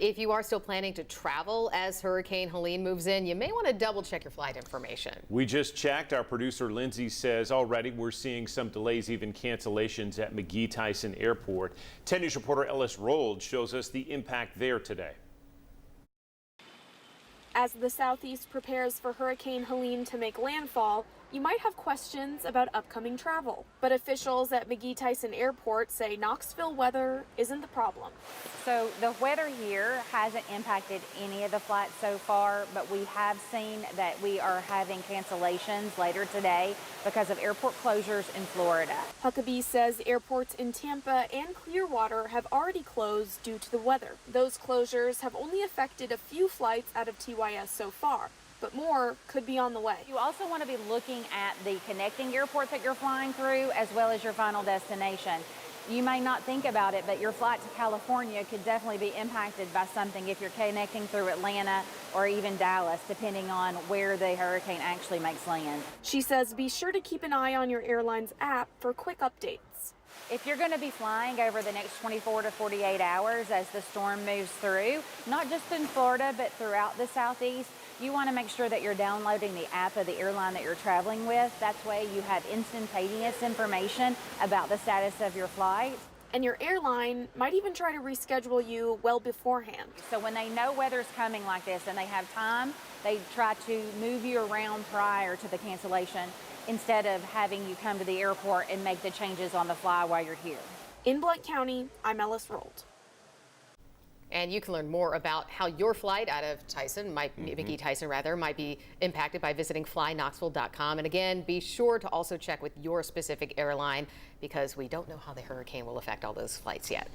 If you are still planning to travel as Hurricane Helene moves in, you may want to double check your flight information. We just checked. Our producer Lindsay says already we're seeing some delays, even cancellations at McGhee Tyson Airport. 10 News reporter Ellis Rold shows us the impact there today. As the southeast prepares for Hurricane Helene to make landfall, you might have questions about upcoming travel. But officials at McGhee Tyson Airport say Knoxville weather isn't the problem. So the weather here hasn't impacted any of the flights so far, but we have seen that we are having cancellations later today because of airport closures in Florida. Huckabee says airports in Tampa and Clearwater have already closed due to the weather. Those closures have only affected a few flights out of TYS so far, but more could be on the way. You also want to be looking at the connecting airports that you're flying through as well as your final destination. You may not think about it, but your flight to California could definitely be impacted by something if you're connecting through Atlanta or even Dallas, depending on where the hurricane actually makes land. She says be sure to keep an eye on your airline's app for quick updates. If you're going to be flying over the next 24 to 48 hours as the storm moves through, not just in Florida, but throughout the southeast, you want to make sure that you're downloading the app of the airline that you're traveling with. That way you have instantaneous information about the status of your flight. And your airline might even try to reschedule you well beforehand. So when they know weather's coming like this and they have time, they try to move you around prior to the cancellation instead of having you come to the airport and make the changes on the fly while you're here. In Blount County, I'm Ellis Rold. And you can learn more about how your flight out of Tyson, McGhee Tyson rather, might be impacted by visiting flyknoxville.com. And again, be sure to also check with your specific airline because we don't know how the hurricane will affect all those flights yet.